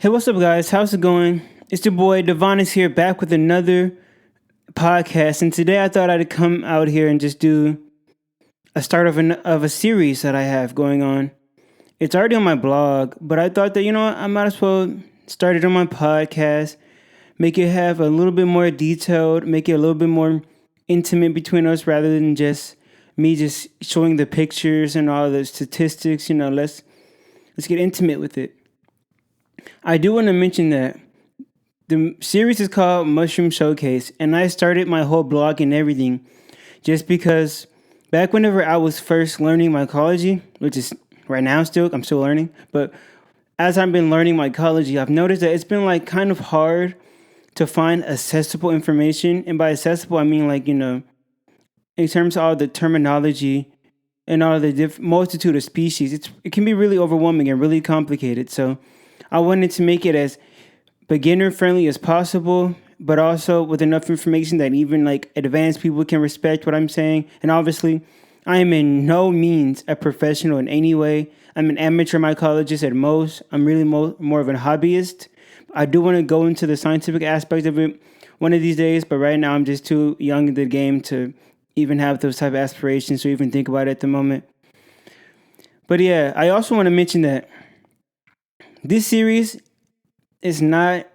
Hey, what's up, guys? How's it going? It's your boy Devonis here, back with another podcast. And today I thought I'd come out here and just do a start of a series that I have going on. It's already on my blog, but I thought that I might as well start it on my podcast, make it have a little bit more detailed, make it a little bit more intimate between us rather than just me just showing the pictures and all the statistics. Let's get intimate with it. I do want to mention that the series is called Mushroom Showcase, and I started my whole blog and everything just because back whenever I was first learning mycology, which is right now I'm still learning, but as I've been learning mycology, I've noticed that it's been like kind of hard to find accessible information. And by accessible, I mean in terms of all the terminology and all the multitude of species, it can be really overwhelming and really complicated. So I wanted to make it as beginner friendly as possible, but also with enough information that even like advanced people can respect what I'm saying. And obviously, I am in no means a professional in any way. I'm an amateur mycologist at most. I'm really more of a hobbyist. I do want to go into the scientific aspect of it one of these days, but right now I'm just too young in the game to even have those type of aspirations to even think about it at the moment. But yeah, I also want to mention that this series is not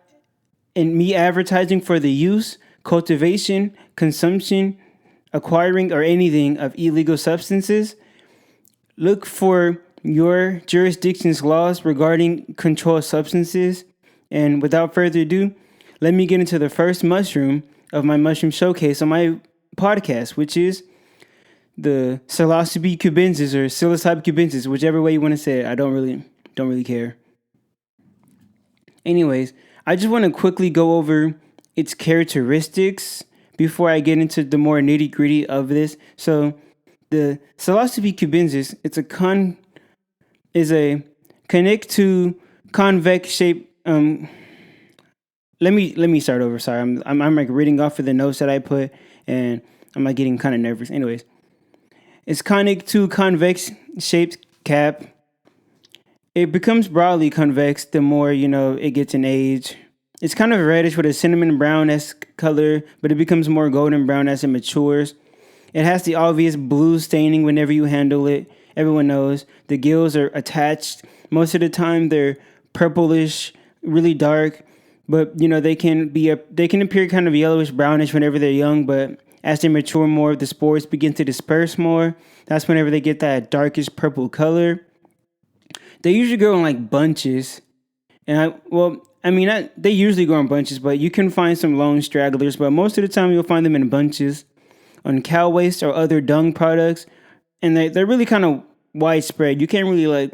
in me advertising for the use, cultivation, consumption, acquiring, or anything of illegal substances. Look for your jurisdiction's laws regarding controlled substances. And without further ado, let me get into the first mushroom of my mushroom showcase on my podcast, which is the Psilocybe Cubensis or Psilocybe Cubensis, whichever way you want to say it. I don't really care. Anyways, I just want to quickly go over its characteristics before I get into the more nitty gritty of this. So, the Psilocybe cubensis, is a connect to convex shape. Let me start over. Sorry, I'm like reading off of the notes that I put, and I'm like getting kind of nervous. Anyways, it's conic to convex shaped cap. It becomes broadly convex the more, it gets in age. It's kind of reddish with a cinnamon brown-esque color, but it becomes more golden brown as it matures. It has the obvious blue staining whenever you handle it. Everyone knows. The gills are attached. Most of the time they're purplish, really dark, but they can appear kind of yellowish brownish whenever they're young, but as they mature more, the spores begin to disperse more. That's whenever they get that darkish purple color. They usually grow in like bunches, and they usually grow in bunches, but you can find some lone stragglers. But most of the time, you'll find them in bunches on cow waste or other dung products, and they're really kind of widespread. You can't really like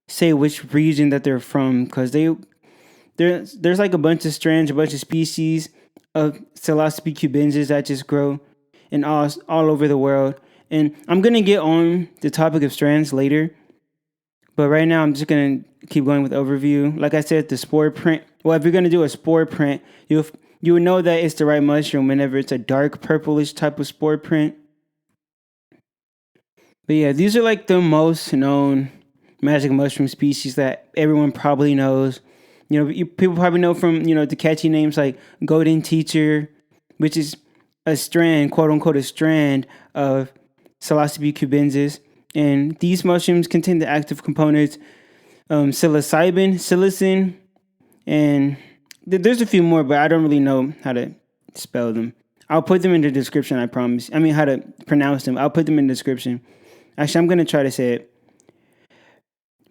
say which region that they're from because there's like a bunch of strands, a bunch of species of Psilocybe cubensis that just grow in all over the world. And I'm gonna get on the topic of strands later. But right now, I'm just going to keep going with overview. Like I said, the spore print. Well, if you're going to do a spore print, you would know that it's the right mushroom whenever it's a dark purplish type of spore print. But yeah, these are like the most known magic mushroom species that everyone probably knows. People probably know from, the catchy names like Golden Teacher, which is a strand, quote unquote, a strand of Psilocybe cubensis. And these mushrooms contain the active components Psilocybin, Psilocin, and there's a few more, but I don't really know how to spell them. I'll put them in the description, I promise. I mean, how to pronounce them. I'll put them in the description. Actually, I'm going to try to say it.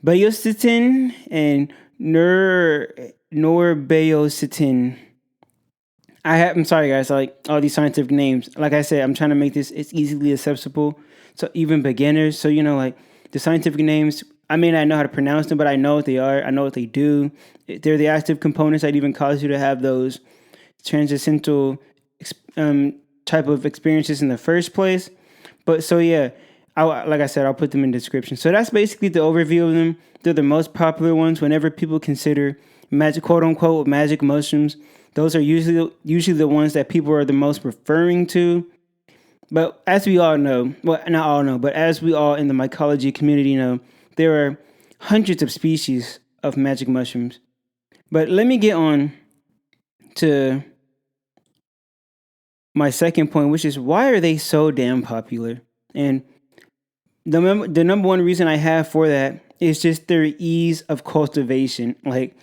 Baeocystin and Norbaeocystin. I'm sorry, guys. I like all these scientific names. Like I said, I'm trying to make this as easily accessible. So even beginners, so like the scientific names, I may not know how to pronounce them, but I know what they are. I know what they do. They're the active components that even cause you to have those transcendental type of experiences in the first place. But so yeah, like I said, I'll put them in the description. So that's basically the overview of them. They're the most popular ones. Whenever people consider magic, quote unquote, magic mushrooms, those are usually the ones that people are the most referring to. But as we all know, well, not all know, but as we all in the mycology community know, there are hundreds of species of magic mushrooms. But let me get on to my second point, which is why are they so damn popular? And the number one reason I have for that is just their ease of cultivation. Like,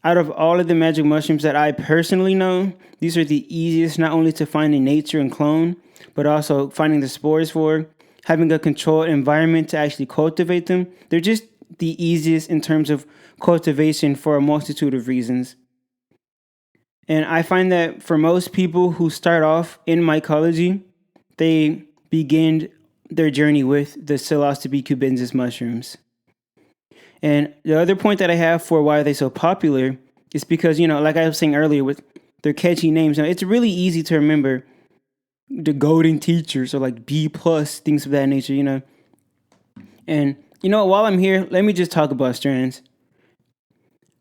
out of all of the magic mushrooms that I personally know, these are the easiest not only to find in nature and clone, but also finding the spores for, having a controlled environment to actually cultivate them. They're just the easiest in terms of cultivation for a multitude of reasons. And I find that for most people who start off in mycology, they begin their journey with the Psilocybe Cubensis mushrooms. And the other point that I have for why they're so popular is because, like I was saying earlier with their catchy names, it's really easy to remember the golden teachers or like B plus, things of that nature. And, while I'm here, let me just talk about strands.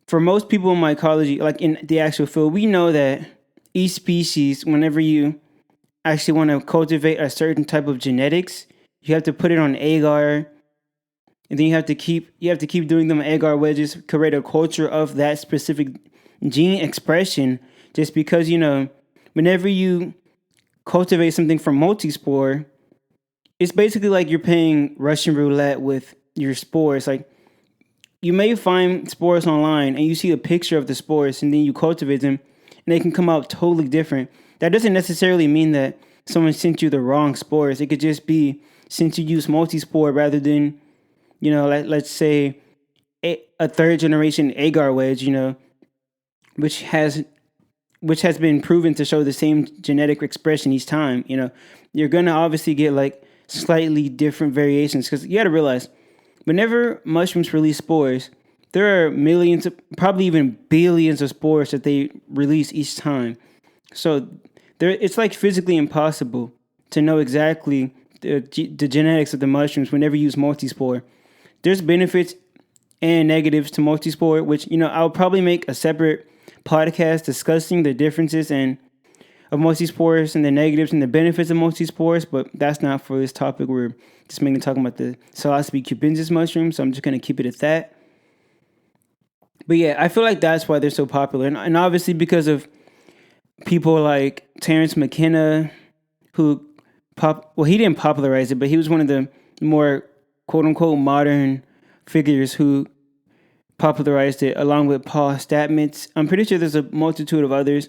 For most people in mycology, like in the actual field, we know that each species, whenever you actually want to cultivate a certain type of genetics, you have to put it on agar, and then you have to keep doing them agar wedges, create a culture of that specific gene expression. Just because whenever you cultivate something from multispore, it's basically like you're playing Russian roulette with your spores. Like, you may find spores online and you see a picture of the spores and then you cultivate them and they can come out totally different. That doesn't necessarily mean that someone sent you the wrong spores. It could just be since you use multispore rather than, let's say a third generation agar wedge, which has been proven to show the same genetic expression each time. You're going to obviously get like slightly different variations because you got to realize whenever mushrooms release spores, there are millions, probably even billions of spores that they release each time. So it's like physically impossible to know exactly the genetics of the mushrooms whenever you use multispore. There's benefits and negatives to multispore, which, I'll probably make a separate podcast discussing the differences of multispores and the negatives and the benefits of multispores, but that's not for this topic. We're just mainly talking about the Psilocybe cubensis mushroom, so I'm just going to keep it at that. But yeah, I feel like that's why they're so popular. And obviously because of people like Terence McKenna, who he didn't popularize it, but he was one of the more quote-unquote modern figures who popularized it, along with Paul Stamets. I'm pretty sure there's a multitude of others.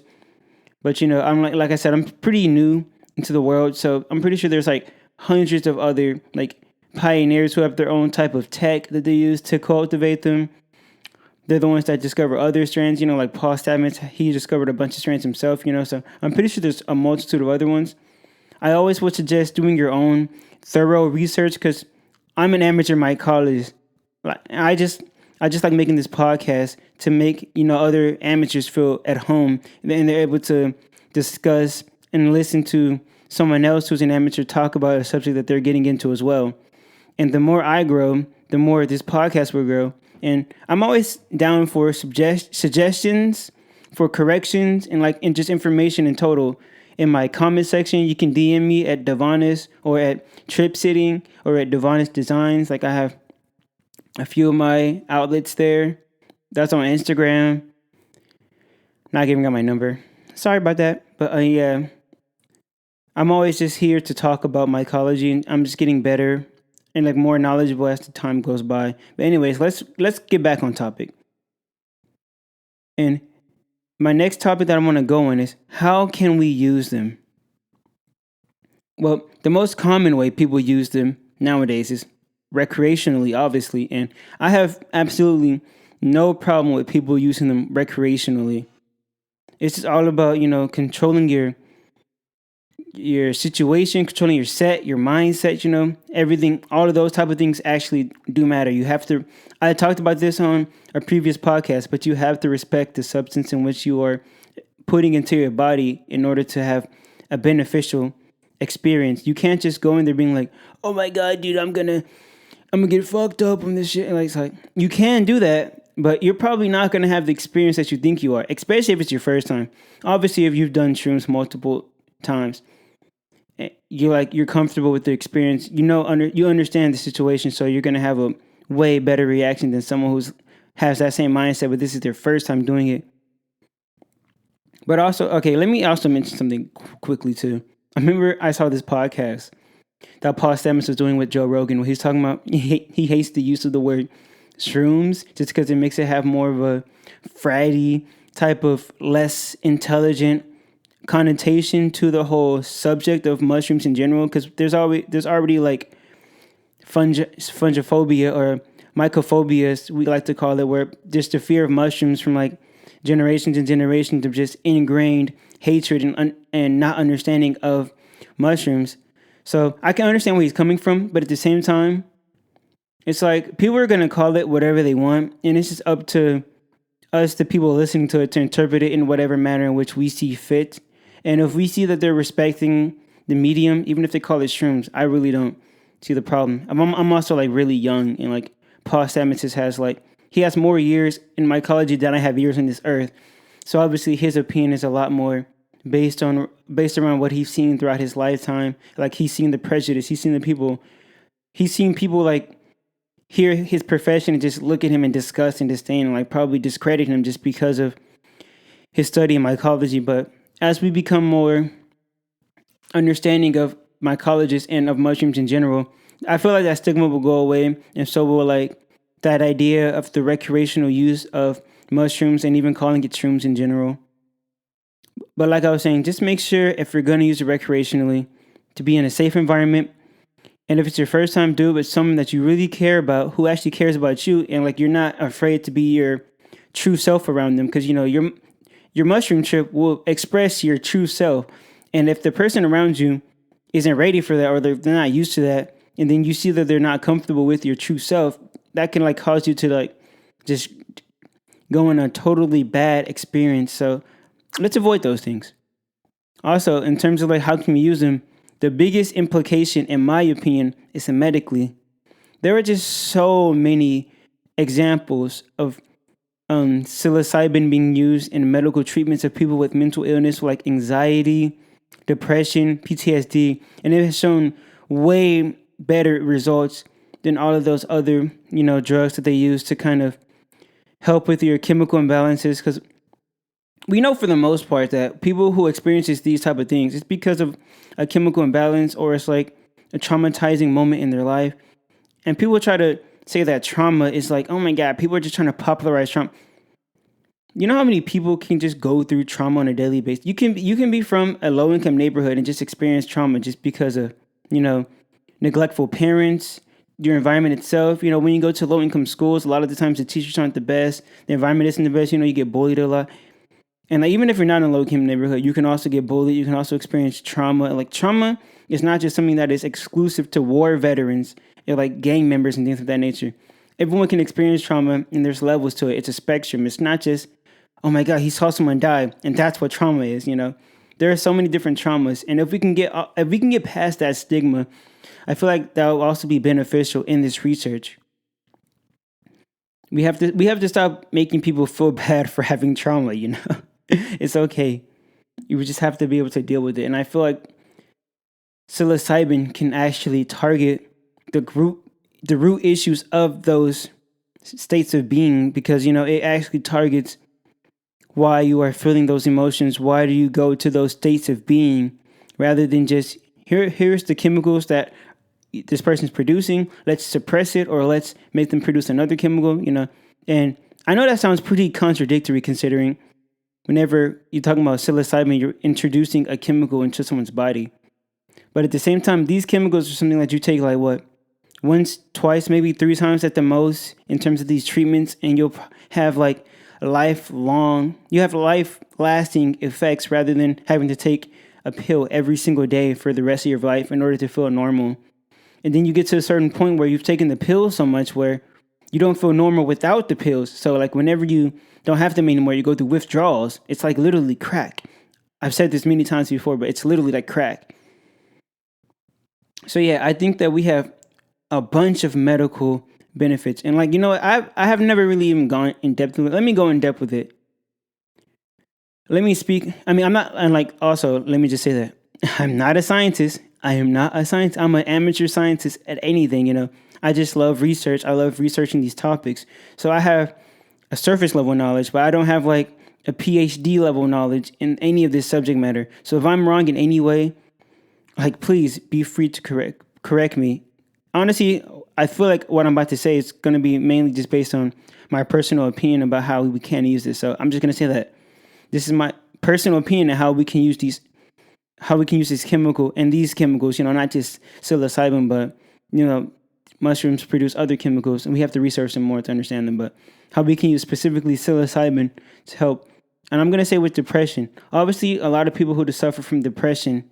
But, I'm like I said, I'm pretty new into the world, so I'm pretty sure there's like hundreds of other like pioneers who have their own type of tech that they use to cultivate them. They're the ones that discover other strands, like Paul Stamets, he discovered a bunch of strands himself, so I'm pretty sure there's a multitude of other ones. I always would suggest doing your own thorough research because I'm an amateur mycologist. I just like making this podcast to make, other amateurs feel at home and they're able to discuss and listen to someone else who's an amateur talk about a subject that they're getting into as well. And the more I grow, the more this podcast will grow. And I'm always down for suggestions, for corrections, and just information in total. In my comment section, you can DM me at Devonis or at Trip Sitting or at Devonis Designs. Like, I have a few of my outlets there. That's on Instagram. Not giving out my number. Sorry about that. But yeah, I'm always just here to talk about mycology, and I'm just getting better and like more knowledgeable as the time goes by. But anyways, let's get back on topic. And my next topic that I want to go on is how can we use them? Well, the most common way people use them nowadays is recreationally, obviously, and I have absolutely no problem with people using them recreationally. It's just all about, controlling your situation, controlling your set, your mindset, everything, all of those type of things actually do matter. I talked about this on a previous podcast, but you have to respect the substance in which you are putting into your body in order to have a beneficial experience. You can't just go in there being like, oh my God, dude, I'm gonna get fucked up on this shit. It's like, you can do that, but you're probably not gonna have the experience that you think you are, especially if it's your first time. Obviously, if you've done shrooms multiple times, you're comfortable with the experience. You understand the situation, so you're gonna have a way better reaction than someone who's has that same mindset, but this is their first time doing it. But also, okay, let me also mention something quickly too. I remember I saw this podcast that Paul Stamets was doing with Joe Rogan, where he's talking about he hates the use of the word shrooms just because it makes it have more of a fratty type of less intelligent connotation to the whole subject of mushrooms in general. Because there's already like fungophobia or mycophobia, as we like to call it, where just the fear of mushrooms from like generations and generations of just ingrained hatred and not understanding of mushrooms. So I can understand where he's coming from, but at the same time, it's like people are going to call it whatever they want, and it's just up to us, the people listening to it, to interpret it in whatever manner in which we see fit. And if we see that they're respecting the medium, even if they call it shrooms, I really don't see the problem. I'm also like really young, and like Paul Stamets he has more years in mycology than I have years on this earth. So obviously his opinion is a lot more based around what he's seen throughout his lifetime. Like he's seen the prejudice, he's seen people like hear his profession and just look at him in disgust and disdain and like probably discredit him just because of his study in mycology. But as we become more understanding of mycologists and of mushrooms in general, I feel like that stigma will go away, and so will like that idea of the recreational use of mushrooms and even calling it shrooms in general. But like I was saying, just make sure if you're going to use it recreationally to be in a safe environment. And if it's your first time, do it with someone that you really care about, who actually cares about you, and like you're not afraid to be your true self around them, because your mushroom trip will express your true self. And if the person around you isn't ready for that, or they're not used to that, and then you see that they're not comfortable with your true self, that can like cause you to like just go in a totally bad experience. So let's avoid those things. Also, in terms of like how can we use them, the biggest implication, in my opinion, is medically. There are just so many examples of psilocybin being used in medical treatments of people with mental illness like anxiety, depression, PTSD, and it has shown way better results than all of those other, drugs that they use to kind of help with your chemical imbalances. Because we know for the most part that people who experiences these type of things, it's because of a chemical imbalance, or it's like a traumatizing moment in their life. And people try to say that trauma is like, oh my God, people are just trying to popularize trauma. You know how many people can just go through trauma on a daily basis? You can be from a low income neighborhood and just experience trauma just because of, neglectful parents, your environment itself. When you go to low income schools, a lot of the times the teachers aren't the best, the environment isn't the best, you get bullied a lot. And like, even if you're not in a low income neighborhood, you can also get bullied. You can also experience trauma. Like trauma is not just something that is exclusive to war veterans or like gang members and things of that nature. Everyone can experience trauma, and there's levels to it. It's a spectrum. It's not just, oh my God, he saw someone die, and that's what trauma is. There are so many different traumas, and if we can get past that stigma, I feel like that will also be beneficial in this research. We have to stop making people feel bad for having trauma. It's okay. You would just have to be able to deal with it. And I feel like psilocybin can actually target the root issues of those states of being, because, it actually targets why you are feeling those emotions. Why do you go to those states of being, rather than just here's the chemicals that this person's producing. Let's suppress it, or let's make them produce another chemical, And I know that sounds pretty contradictory, considering whenever you're talking about psilocybin, you're introducing a chemical into someone's body. But at the same time, these chemicals are something that you take like what? Once, twice, maybe 3 times at the most in terms of these treatments, and you'll have like life-lasting effects, rather than having to take a pill every single day for the rest of your life in order to feel normal. And then you get to a certain point where you've taken the pill so much where you don't feel normal without the pills. So like whenever you don't have them anymore, you go through withdrawals. It's like literally crack. I've said this many times before, but it's literally like crack. So yeah, I think that we have a bunch of medical benefits. And like, I have never really even gone in depth with it. Let me go in depth with it. Let me speak. I mean, let me just say that I'm not a scientist. I'm an amateur scientist at anything, I just love research. I love researching these topics. So I have a surface level knowledge, but I don't have like a PhD level knowledge in any of this subject matter. So if I'm wrong in any way, like please be free to correct me. Honestly, I feel like what I'm about to say is going to be mainly just based on my personal opinion about how we can use this. So I'm just going to say that this is my personal opinion of how we can use this chemical and these chemicals, not just psilocybin, but, mushrooms produce other chemicals and we have to research them more to understand them, but how we can use specifically psilocybin to help. And I'm going to say with depression, obviously a lot of people who suffer from depression,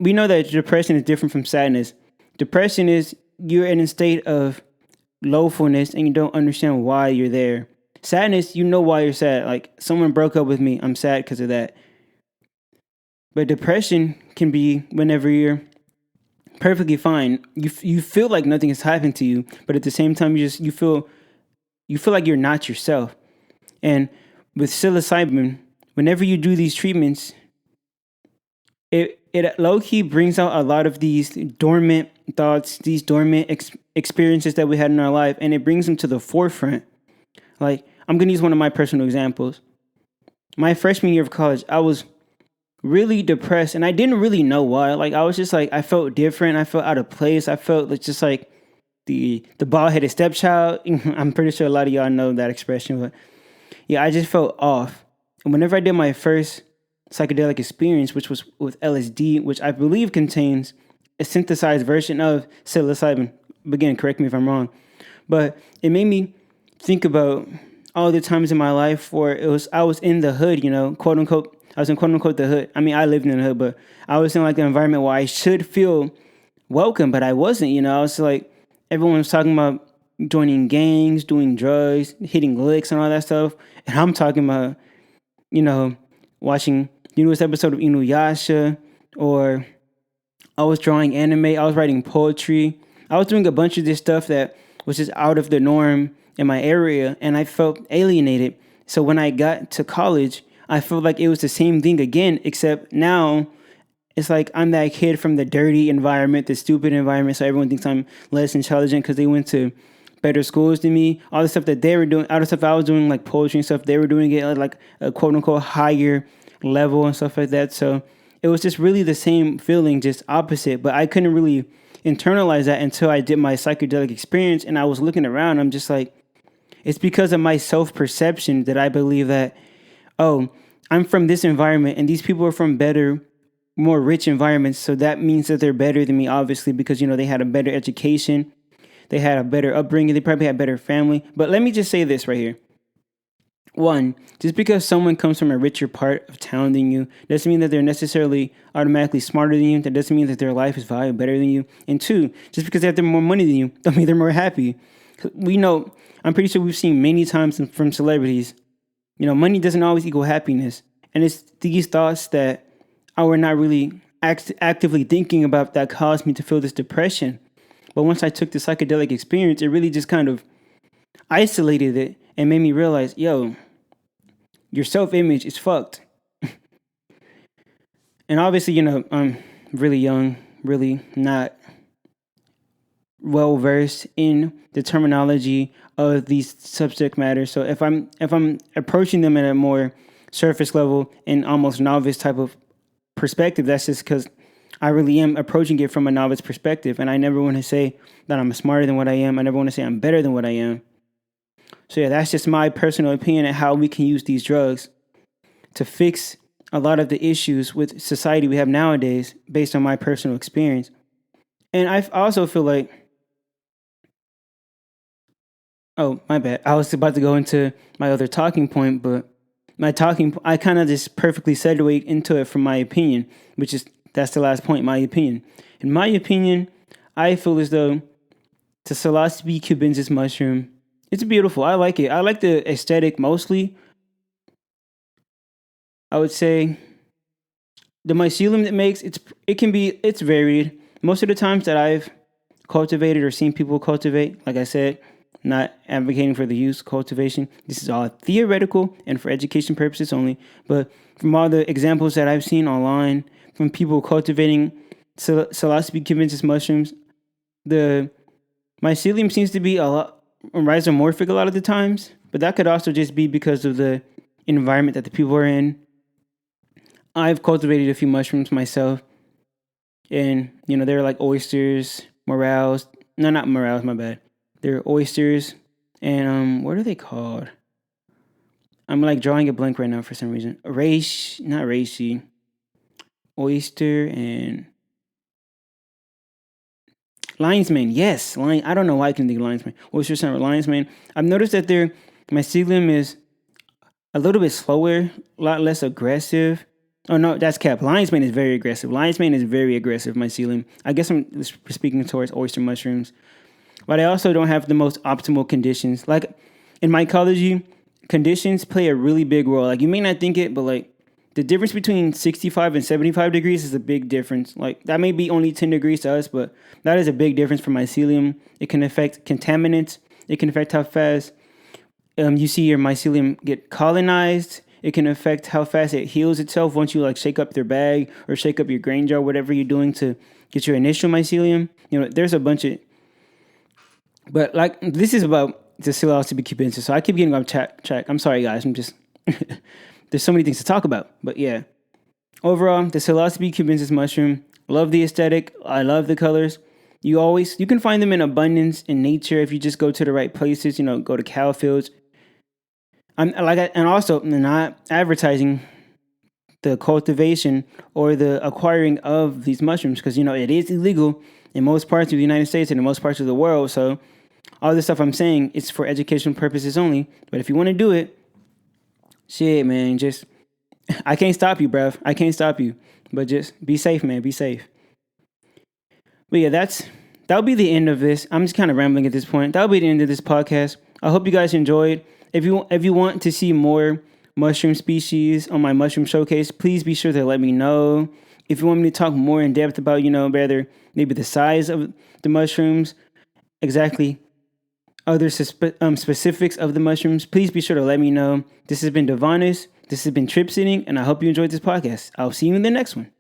we know that depression is different from sadness. Depression is you're in a state of lowfulness and you don't understand why you're there. Sadness, you know why you're sad. Like someone broke up with me, I'm sad because of that. But depression can be whenever you're perfectly fine. You feel like nothing has happened to you, but at the same time you feel like you're not yourself. And with psilocybin, whenever you do these treatments, it low-key brings out a lot of these dormant thoughts, these dormant experiences that we had in our life, and it brings them to the forefront. Like, I'm going to use one of my personal examples. My freshman year of college, I was really depressed, and I didn't really know why. Like, I was just like, I felt different. I felt out of place. I felt like just like the bald-headed stepchild. I'm pretty sure a lot of y'all know that expression, but yeah, I just felt off. And whenever I did my first psychedelic experience, which was with LSD, which I believe contains a synthesized version of psilocybin. Again, correct me if I'm wrong. But it made me think about all the times in my life where I was in the hood, quote unquote. I was in quote unquote the hood. I mean, I lived in the hood, but I was in like the environment where I should feel welcome, but I wasn't, I was like, everyone was talking about joining gangs, doing drugs, hitting licks and all that stuff. And I'm talking about, watching the newest episode of Inuyasha, or I was drawing anime, I was writing poetry. I was doing a bunch of this stuff that was just out of the norm in my area, and I felt alienated. So when I got to college, I felt like it was the same thing again, except now it's like I'm that kid from the dirty environment, the stupid environment, so everyone thinks I'm less intelligent because they went to better schools than me. All the stuff that they were doing, all the stuff I was doing, like poetry and stuff, they were doing it at like a quote-unquote higher level and stuff like that. So it was just really the same feeling, just opposite. But I couldn't really internalize that until I did my psychedelic experience, and I was looking around. I'm just like, it's because of my self-perception that I believe that, oh, I'm from this environment, and these people are from better, more rich environments. So that means that they're better than me, obviously, because, they had a better education. They had a better upbringing. They probably had better family. But let me just say this right here. One, just because someone comes from a richer part of town than you doesn't mean that they're necessarily automatically smarter than you. That doesn't mean that their life is valued better than you. And two, just because they have more money than you don't mean they're more happy. We know, I'm pretty sure we've seen many times from celebrities, money doesn't always equal happiness. And it's these thoughts that I were not really actively thinking about that caused me to feel this depression. But once I took the psychedelic experience, it really just kind of isolated it and made me realize, yo, your self-image is fucked. And obviously, I'm really young, really not well-versed in the terminology of these subject matters. So if I'm approaching them at a more surface level and almost novice type of perspective, that's just because I really am approaching it from a novice perspective. And I never want to say that I'm smarter than what I am. I never want to say I'm better than what I am. So yeah, that's just my personal opinion of how we can use these drugs to fix a lot of the issues with society we have nowadays based on my personal experience. And I also feel like, oh, my bad. I was about to go into my other talking point, but I kind of just perfectly segued into it from my opinion, that's the last point, my opinion. In my opinion, I feel as though the Psilocybe Cubensis mushroom, it's beautiful. I like it. I like the aesthetic mostly. I would say the mycelium it makes, it's varied. Most of the times that I've cultivated or seen people cultivate, like I said, not advocating for the use cultivation. This is all theoretical and for education purposes only. But from all the examples that I've seen online from people cultivating Psilocybe cubensis mushrooms, the mycelium seems to be a lot rhizomorphic a lot of the times, but that could also just be because of the environment that the people are in. I've cultivated a few mushrooms myself, and they're like oysters, morels. No, not morels. My bad. They're oysters, and what are they called? I'm like drawing a blank right now for some reason. Not reishi. Oyster and lion's mane. Yes, I don't know why I can think of lion's mane. Oyster sound lion's mane. I've noticed that their mycelium is a little bit slower, a lot less aggressive. Oh no, that's cap. Lion's mane is very aggressive. Lion's mane is very aggressive mycelium. I guess I'm speaking towards oyster mushrooms. But I also don't have the most optimal conditions. Like in mycology, conditions play a really big role. Like you may not think it, but like the difference between 65 and 75 degrees is a big difference. Like that may be only 10 degrees to us, but that is a big difference for mycelium. It can affect contaminants. It can affect how fast you see your mycelium get colonized. It can affect how fast it heals itself once you like shake up their bag or shake up your grain jar, whatever you're doing to get your initial mycelium. There's a bunch of, but like this is about the Psilocybe Cubensis, so I keep getting off track. I'm sorry, guys. I'm just there's so many things to talk about, but yeah. Overall, the Psilocybe Cubensis mushroom. Love the aesthetic. I love the colors. You can find them in abundance in nature if you just go to the right places. Go to cow fields. And also not advertising the cultivation or the acquiring of these mushrooms because it is illegal in most parts of the United States and in most parts of the world. So all this stuff I'm saying is for educational purposes only. But if you want to do it, shit, man, just I can't stop you, bruv. I can't stop you. But just be safe, man. Be safe. But yeah, that'll be the end of this. I'm just kind of rambling at this point. That'll be the end of this podcast. I hope you guys enjoyed. If you want to see more mushroom species on my mushroom showcase, please be sure to let me know. If you want me to talk more in depth about, rather maybe the size of the mushrooms, exactly other specifics of the mushrooms, please be sure to let me know. This has been Devanis. This has been Trip Sitting, and I hope you enjoyed this podcast. I'll see you in the next one.